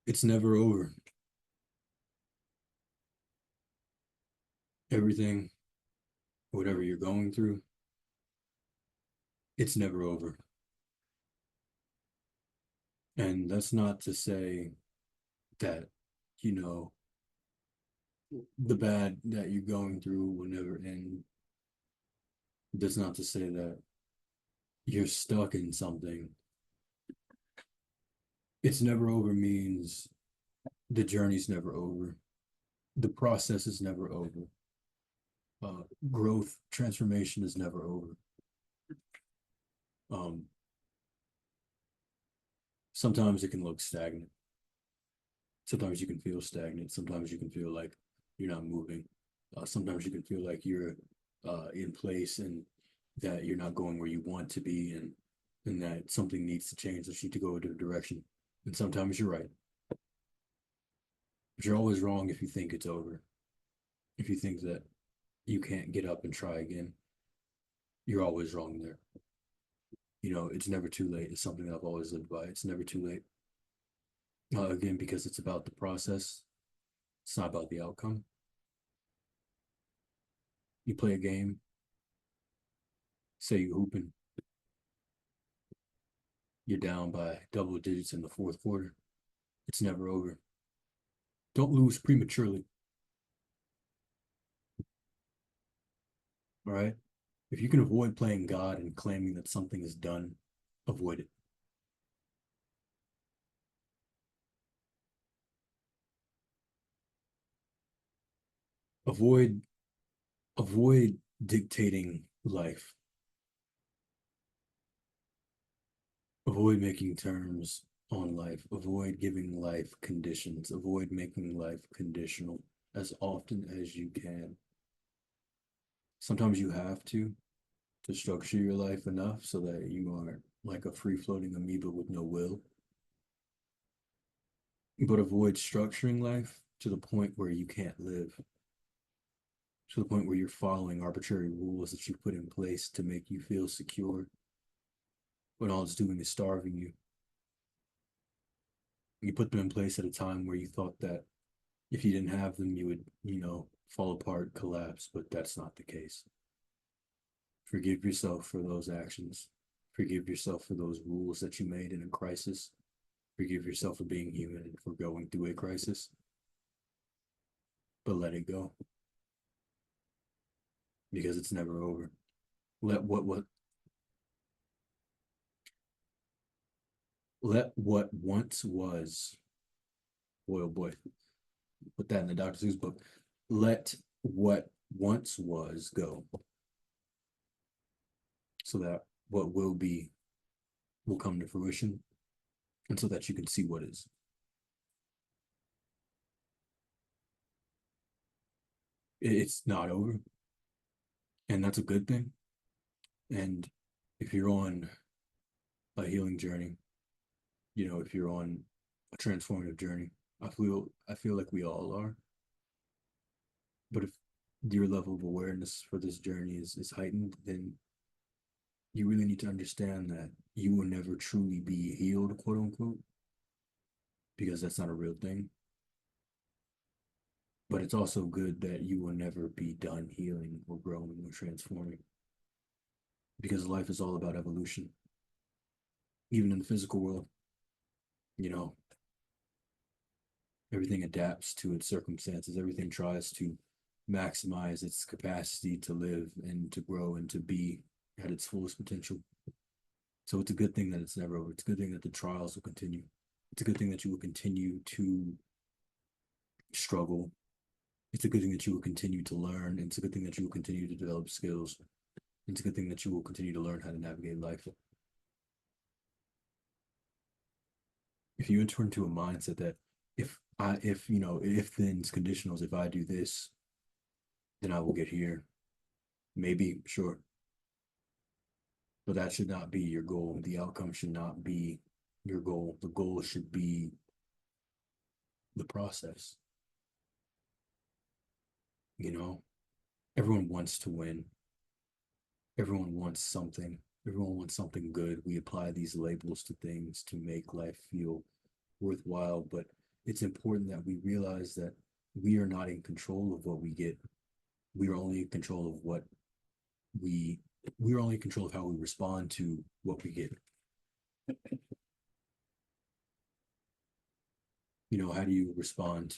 It's never over. Everything, whatever you're going through, it's never over. And that's not to say that, you know, the bad that you're going through will never end. That's not to say that you're stuck in something. It's never over means the journey's never over. The process is never over. Growth, transformation is never over. Um, Sometimes it can look stagnant. Sometimes you can feel stagnant. Sometimes you can feel like you're not moving. Sometimes you can feel like you're in place and that you're not going where you want to be, and that something needs to change, that you need to go a different direction. And sometimes you're right, but you're always wrong if you think it's over. If you think that you can't get up and try again, you're always wrong there. It's never too late. It's something that I've always lived by. It's never too late. Again, because it's about the process. It's not about the outcome. You play a game, say you're hooping, you're down by double digits in the fourth quarter. It's never over. Don't lose prematurely. All right. If you can avoid playing God and claiming that something is done, avoid it. Avoid avoid dictating life. Avoid making terms on life. Avoid giving life conditions. Avoid making life conditional as often as you can. Sometimes you have to structure your life enough so that you aren't like a free floating amoeba with no will. But avoid structuring life to the point where you can't live, to the point where you're following arbitrary rules that you put in place to make you feel secure, when all it's doing is starving you. You put them in place at a time where you thought that if you didn't have them, you would, fall apart, collapse, but that's not the case. Forgive yourself for those actions. Forgive yourself for those rules that you made in a crisis. Forgive yourself for being human and for going through a crisis, but let it go because it's never over. Let what once was, boy oh boy, put that in the Dr. Seuss book. Let what once was go, so that what will be will come to fruition, and so that you can see what is. It's not over, and that's a good thing. And if you're on a healing journey, if you're on a transformative journey, I feel like we all are. But if your level of awareness for this journey is heightened, then you really need to understand that you will never truly be healed, quote unquote, because that's not a real thing. But it's also good that you will never be done healing or growing or transforming, because life is all about evolution. Even in the physical world, you know, everything adapts to its circumstances, everything tries to maximize its capacity to live and to grow and to be at its fullest potential. So it's a good thing that it's never over. It's a good thing that the trials will continue. It's a good thing that you will continue to struggle. It's a good thing that you will continue to learn. It's a good thing that you will continue to develop skills. It's a good thing that you will continue to learn how to navigate life. If you enter into a mindset that if then's conditionals, if I do this, then I will get here. Maybe, sure. But that should not be your goal. The outcome should not be your goal. The goal should be the process. You know, everyone wants to win. Everyone wants something. Everyone wants something good. We apply these labels to things to make life feel worthwhile, but it's important that we realize that we are not in control of what we get. We are only in control of what we we are only in control of how we respond to what we get. You know, how do you respond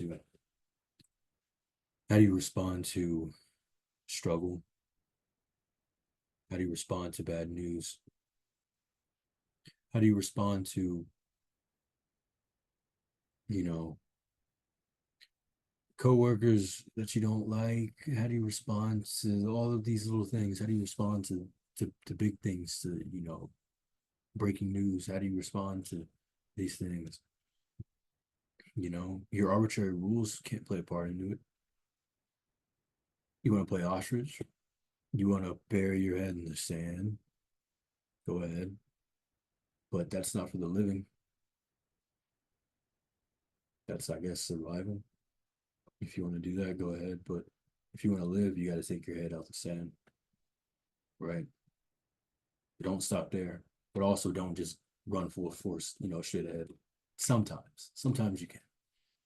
to struggle? How do you respond to bad news? How do you respond to, you know, coworkers that you don't like? How do you respond to all of these little things? How do you respond to big things, to, breaking news? How do you respond to these things? Your arbitrary rules can't play a part into it. You want to play ostrich? You want to bury your head in the sand? Go ahead. But that's not for the living. That's, I guess, survival. If you want to do that, go ahead. But if you want to live, you got to take your head out the sand, right? Don't stop there, but also don't just run full force, straight ahead. Sometimes you can,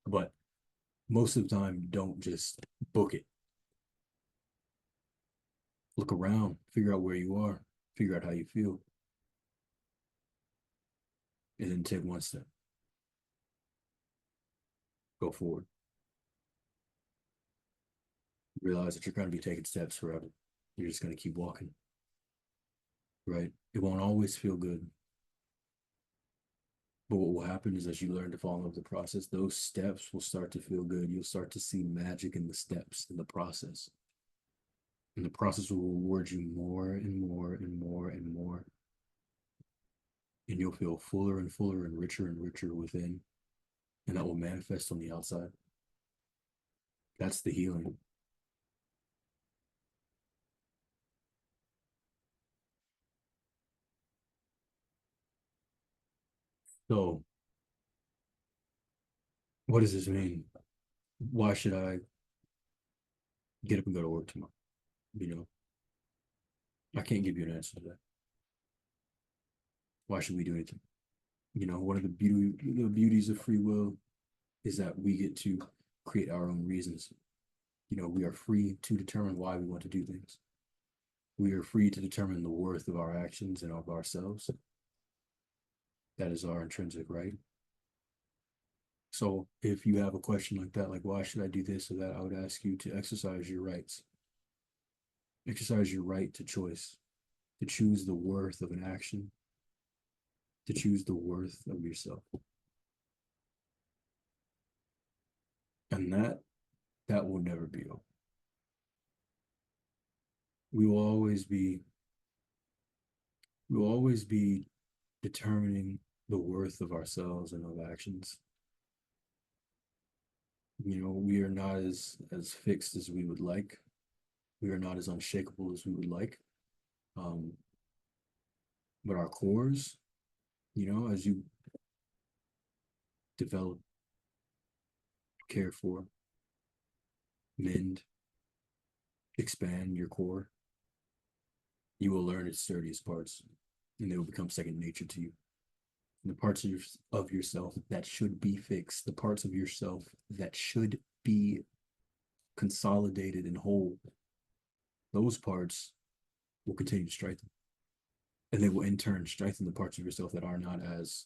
but most of the time, don't just book it. Look around, figure out where you are, figure out how you feel, and then take one step. Go forward. Realize that you're going to be taking steps forever. You're just going to keep walking, right? It won't always feel good. But what will happen is, as you learn to fall in love with the process, those steps will start to feel good. You'll start to see magic in the steps, in the process. And the process will reward you more and more and more and more. And you'll feel fuller and fuller and richer within. And that will manifest on the outside. That's the healing. So, what does this mean? Why should I get up and go to work tomorrow? You know, I can't give you an answer to that. Why should we do anything? One of the beauties of free will is that we get to create our own reasons. We are free to determine why we want to do things. We are free to determine the worth of our actions and of ourselves. That is our intrinsic right. So if you have a question like that, like why should I do this or that, I would ask you to exercise your rights. Exercise your right to choice, to choose the worth of an action, to choose the worth of yourself. And that will never be over. We will always be we will always be determining the worth of ourselves and of actions. We are not as fixed as we would like. We are not as unshakable as we would like. Um, but our cores, as you develop, care for, mend, expand your core, you will learn its sturdiest parts, and they will become second nature to you. And the parts of yourself that should be fixed, the parts of yourself that should be consolidated and whole, those parts will continue to strengthen. And they will in turn strengthen the parts of yourself that are not as,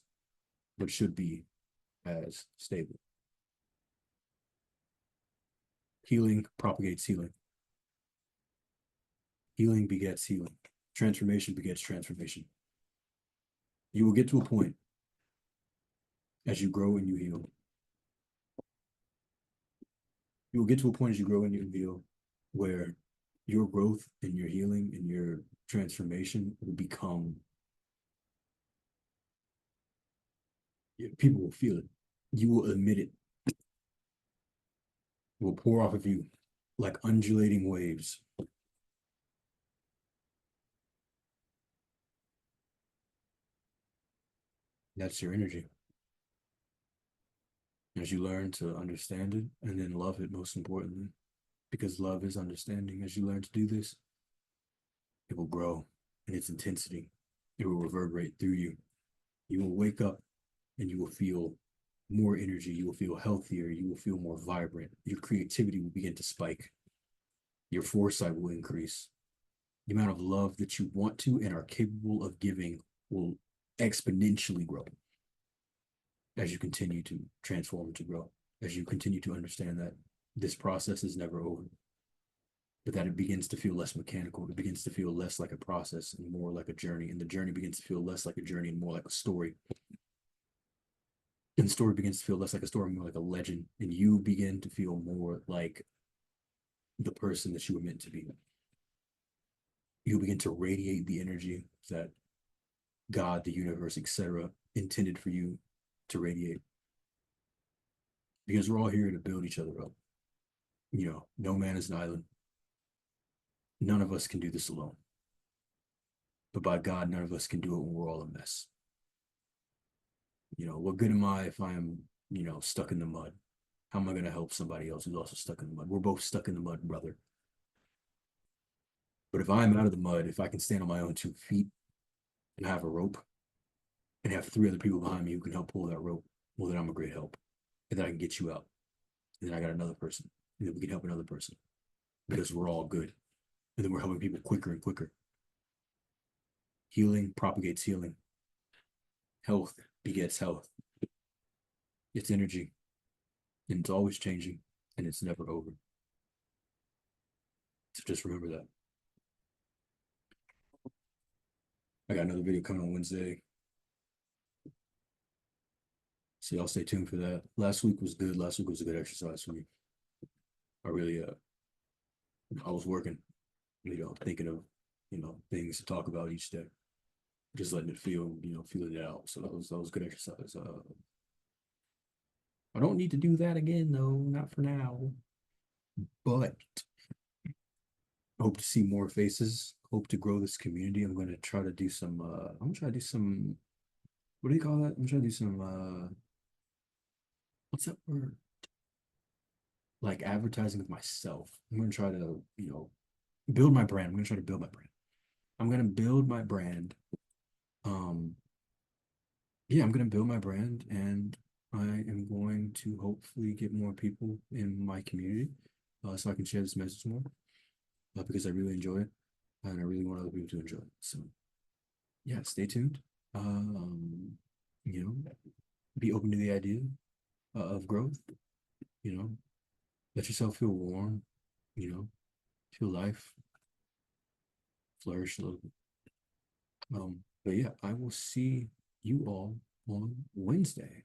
but should be as stable. Healing propagates healing. Healing begets healing. Transformation begets transformation. You will get to a point as you grow and you heal. You will get to a point as you grow and you heal where your growth and your healing and your transformation will become, people will feel it. You will admit it. It will pour off of you like undulating waves. That's your energy. As you learn to understand it and then love it, most importantly, because love is understanding. As you learn to do this, it will grow in its intensity. It will reverberate through you. You will wake up and you will feel more energy, you will feel healthier, you will feel more vibrant, your creativity will begin to spike, your foresight will increase, the amount of love that you want to and are capable of giving will exponentially grow as you continue to transform and to grow, as you continue to understand that this process is never over, but that it begins to feel less mechanical. It begins to feel less like a process and more like a journey. And the journey begins to feel less like a journey and more like a story. And the story begins to feel less like a story, more like a legend. And you begin to feel more like the person that you were meant to be. You begin to radiate the energy that God, the universe, etc., intended for you to radiate. Because we're all here to build each other up. You know, no man is an island. None of us can do this alone. But by God, none of us can do it when we're all a mess. You know, what good am I if I am, stuck in the mud? How am I going to help somebody else who's also stuck in the mud? We're both stuck in the mud, brother. But if I'm out of the mud, if I can stand on my own 2 feet and have a rope and have 3 other people behind me who can help pull that rope, well, then I'm a great help. And then I can get you out. And then I got another person. And then we can help another person because we're all good. And then we're helping people quicker and quicker. Healing propagates healing. Health begets health. It's energy. And it's always changing. And it's never over. So just remember that. I got another video coming on Wednesday. So y'all stay tuned for that. Last week was good. Last week was a good exercise for me. I really I was working, thinking of, things to talk about each day. Just letting it feel, feeling it out. So that was good exercise. I don't need to do that again though, not for now. But hope to see more faces. Hope to grow this community. I'm gonna try to do some I'm gonna try to do some, what do you call that? I'm trying to do some what's that word? Like advertising of myself. I'm gonna try to, build my brand. I'm gonna try to build my brand. I'm gonna build my brand. Um, yeah, I'm gonna build my brand, and I am going to hopefully get more people in my community, so I can share this message more, because I really enjoy it, and I really want other people to enjoy it. So, yeah, stay tuned. You know, be open to the idea of growth. You know, let yourself feel warm. You know, feel life flourish a little bit. But yeah, I will see you all on Wednesday.